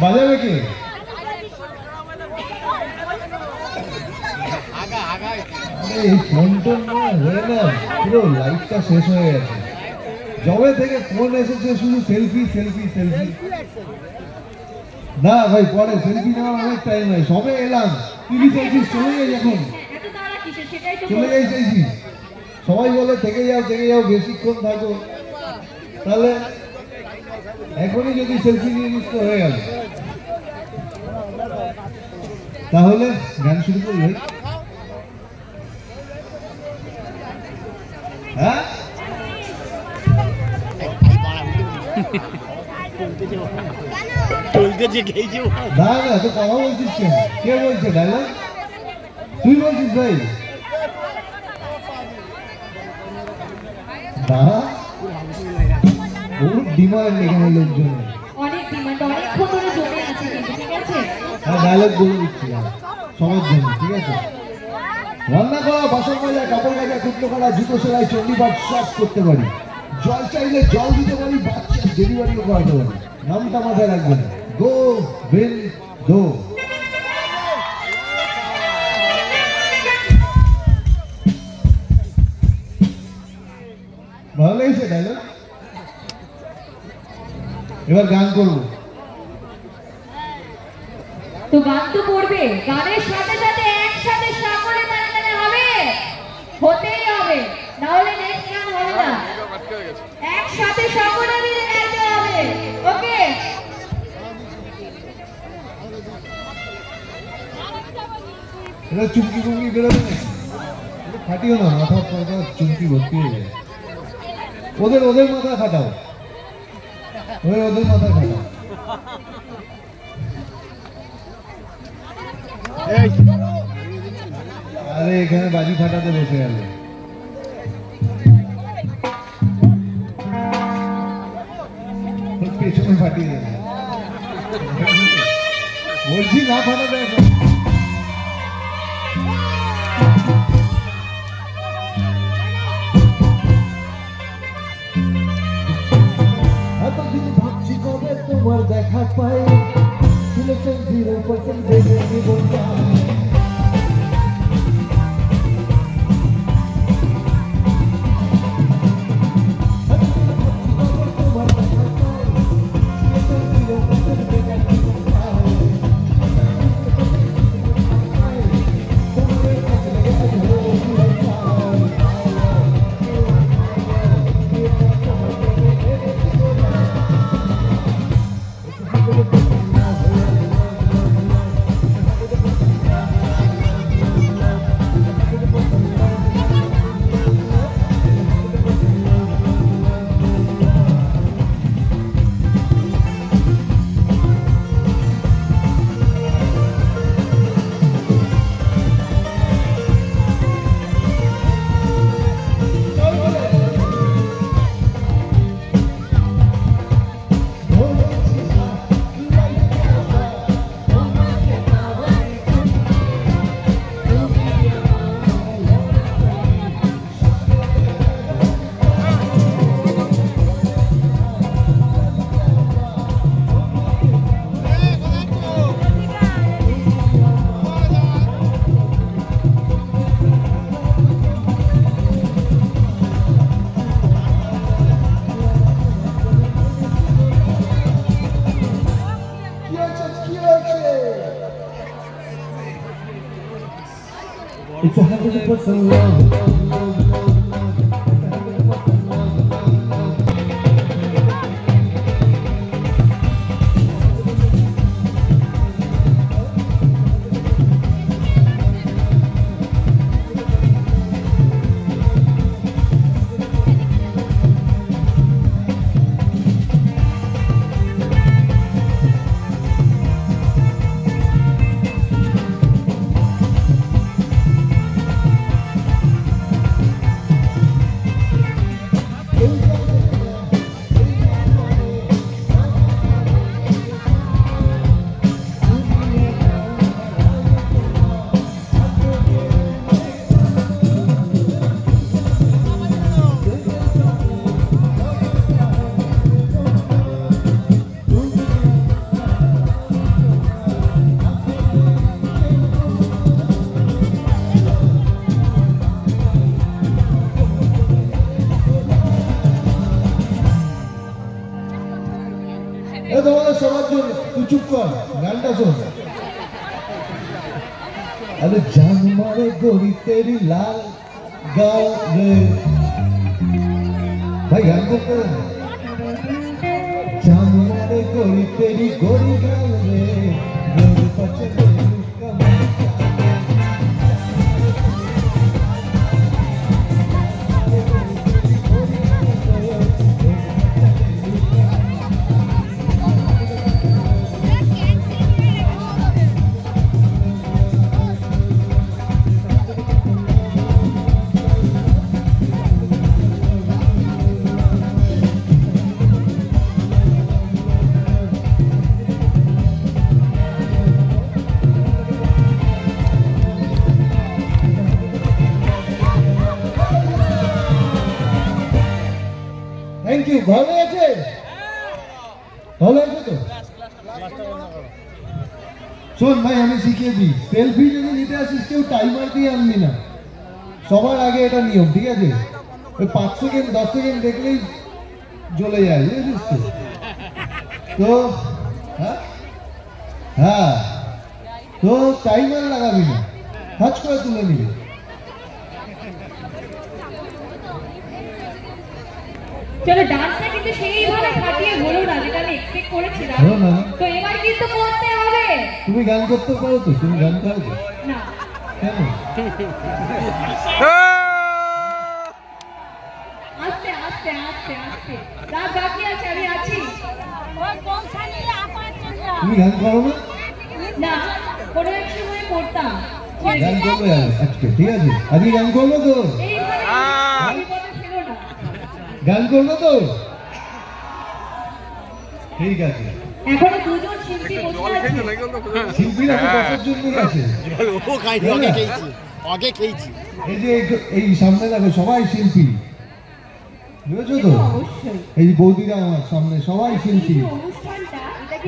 বাজাবে কে? এই phone tone না হয়ে না পুরো লাইফটা শেষ হয়ে গেছে। জবে থেকে ফোন এসেছে শুধু সেলফি সেলফি সেলফি। না ভাই পরে সেলফি নেওয়ার অনেক টাইম হয়। সবে এলাম, তুই কি চাইছিস চলে যাই এখন? চলে যাই চাইছিস? সবাই বলে থেকে যাও বেশিক্ষণ থাকো। তাহলে এখনই যদি সেলফি নিয়ে নিস তো হয়ে গেল। তাহলে গান শুরু করি ভাই। হ্যাঁ না না তো কথা বলছিস কেন? কে বলছে ডায়লগ? তুই বলছিস ভাই? দাঁড়া, বহুত ডিমান্ড এখানে লোকজন। অনেক ডিমান্ড, অনেকক্ষণ ধরে জমে আছে কিন্তু, ঠিক আছে? হ্যাঁ ডায়লগ বলে দিচ্ছি সবার জন্য, ঠিক আছে? রান্না করা, বাসন মাজা, কাপড় কাচা, টুকরো করা, জুতো সেলাই, চণ্ডীপাঠ সব করতে পারি। জল চাইলে জল দিতে পারি, বাচ্চা ডেলিভারিও করাতে পারি। নামটা মাথায় রাখবেন, গো বেল দো। ভালো লেগেছে ডায়লগ? এবার গান করবো। তো গান তো করবে, গানের সাথে সাথে একসাথে সাগরে টানাটানি হবে, হতেই হবে, নাহলে নেক্সট গান হবে না। একসাথে সাগরে মিলে গাইতে হবে, ওকে? এটা চুমকি ফুমকি বেরোবে না, ফাটিও না, মাথা ফাটা চুমকি ভর্তি হয়ে যায়। ওদের মাথা ফাটাও, ওদের মাথা ফাটাও। আরে এখানে বাজি ফাটাতে বসে গেল। পেছনে ফাটিয়ে দেবে, বলছি না ফাটাতে। এতদিন ভাবছি কবে তোমার দেখা পাই, সিলেকশন 0% দেখে জীবনটা। It's 100% love. তোমাদের সবার জন্য। তুই চুপ কর, গানটা শোন। अरे जान मारे गोरी तेरी लाल गाल रे भाई गान करते हैं जान मारे गोरी तेरी गोरी गाल रे गोरी पचे थैंक यू ভালো আছে তো শোন ভাই আমি শিখিয়ে দিই সেলফি যদি নিতে আসিস কেউ টাইমার দিয়ে আনবি না সবার আগে এটা নিয়ম ঠিক আছে ওই 5 সেকেন্ড 10 সেকেন্ড দেখলেই জ্বলে যায় বুঝছিস তো হ্যাঁ তো টাইমার লাগাবি না হাত করে তুলে নিবি চলো ডান্সটা কিন্তু সেইভাবে ফাটিয়ে হলো না যেটা আমি এক্সপেক্ট করেছিলাম তো এবার কিন্তু করতে হবে তুমি গান করতে পারো তো তুমি গান পারো তো না কেন আস্তে আস্তে আস্তে আস্তে রাত বাকি আছে আমি আছি তুমি গান করো না কোনো এক সময় করতাম গান করবে আজকে ঠিক আছে আজকে গান করবো তো গান করবো তো ঠিক আছে এখনো দুজন শিল্পী বসে আছে শিল্পীরা তো বসার জন্যই আছে এই যে এই সামনে দেখো সবাই শিল্পী বুঝেছো তো এই বৌদিরা আমার সামনে সবাই শিল্পী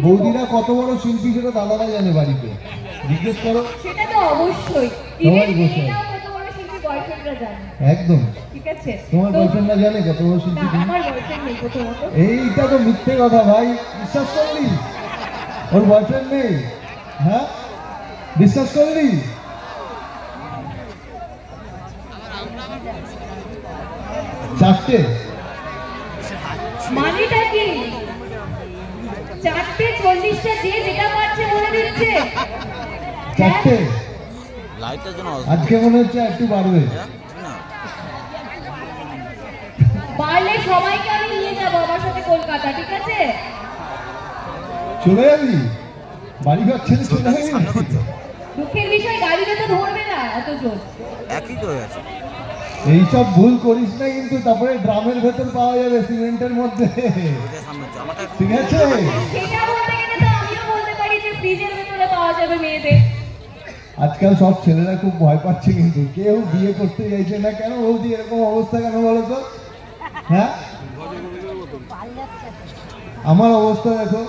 বৌদিরা কত বড় শিল্পী সেটা দাদারা জানে বাড়িতে জিজ্ঞেস করো সেটা তো অবশ্যই সবাই বসে কত বড় শিল্পী বয়ফ্রেন্ডরা জানে একদম ঠিক আছে তোমার বয়ফ্রেন্ডরা জানে কত বড় শিল্পী না আমার বয়ফ্রেন্ড নেই প্রথমত এইটা তো মিথ্যে কথা ভাই বিশ্বাস করলি ওর বয়ফ্রেন্ড নেই হ্যাঁ বিশ্বাস করলি চারটে মানেটা কি 4:40টা যে যেটা পাচ্ছে বলে দিচ্ছে চারটে আজকে মনে হচ্ছে একটু বাড়বে বাড়লে সবাইকে আমি নিয়ে যাবো আমার সাথে কলকাতা ঠিক আছে চলে যাবি বাড়ি ঘর ছেড়ে চলে যাবি দুঃখের বিষয় গাড়িতে তো ধরবে না অত জোর একই তো হয়ে আছে এইসব ভুল করিস না কিন্তু তারপরে ড্রামের ভেতর পাওয়া যাবে সিমেন্টের মধ্যে ঠিক আছে সেটা বলতে গেলে তো আমিও বলতে পারি যে ফ্রিজের ভেতরে পাওয়া যাবে মেয়েদের আজকাল সব ছেলেরা খুব ভয় পাচ্ছে কিন্তু কেউ বিয়ে করতে চাইছে না কেন বৌদি এরকম অবস্থা কেন বলো তো হ্যাঁ আমার অবস্থা দেখো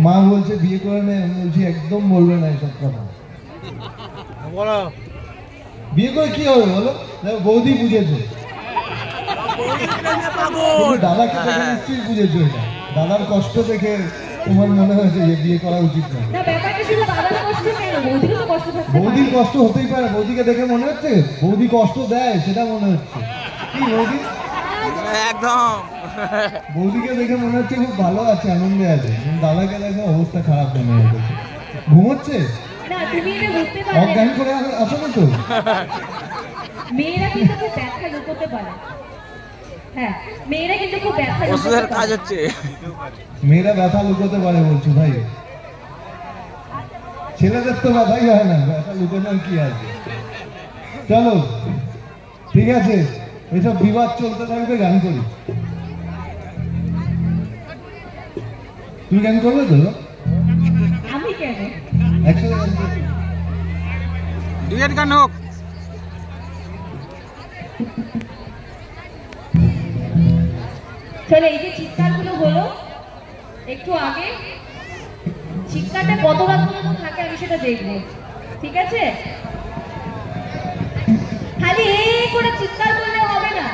মা বলছে বিয়ে করে নেয় আমি বলছি একদম বলবে না এসব কথা বিয়ে করে কি হবে বলো বৌদি বুঝেছে দাদাকে দেখে নিশ্চয়ই বুঝেছো এটা দাদার কষ্ট দেখে তোমার মনে হয়েছে যে বিয়ে করা উচিত না বৌদির কষ্ট হতেই পারে বৌদিকে দেখে মনে হচ্ছে বৌদি কষ্ট দেয় সেটা মনে হচ্ছে কি বৌদি একদম বৌদিকে দেখে মনে হচ্ছে খুব ভালো আছে আনন্দে আছে দাদাকে দেখে অবস্থা খারাপ মনে হচ্ছে ঘুমোচ্ছে অজ্ঞান করে আসো না তো মেয়েরা কিন্তু খুব ব্যথা লুকোতে পারে হ্যাঁ মেয়েরা কিন্তু খুব ব্যথা ওষুধের কাজ হচ্ছে মেয়েরা ব্যথা লুকোতে পারে বলছো ভাই ছেলেদের তো ব্যথাই হয় না ব্যথা লুকোনোর কি আছে চলো ঠিক আছে এসব বিবাদ চলতে থাকবে গান করি তুমি গান করবে তো আমি কেন একসাথে গান করবে ডুয়েট গান হোক চলো এই যে চিৎকারগুলো হলো একটু আগে চিৎকারটা কত রাত পর্যন্ত থাকে আমি সেটা দেখবো ঠিক আছে খালি এই করে চিৎকার করলে হবে না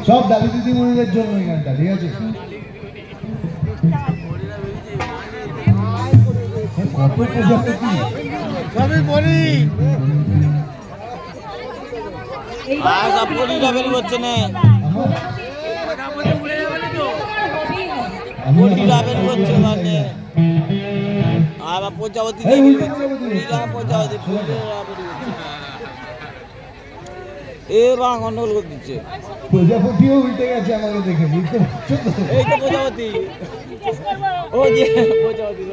সব দাবি দিদিমণিদের জন্য এই গানটা, ঠিক আছে? কত প্রজাপতি সবই বলি এইবার আর সব বলিটা বের করছে না আমার বলিটা বের করছে মানে আর প্রজাপতি এই উল্টো প্রজাপতি প্রজাপতি এ বা গন্ডগোল করে দিচ্ছে প্রজাপতিও উল্টে গেছে আমাকে দেখে, বুঝতে পারছো তো? এই তো প্রজাপতি ও যে প্রজাপতি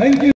থ্যাংক ইউ।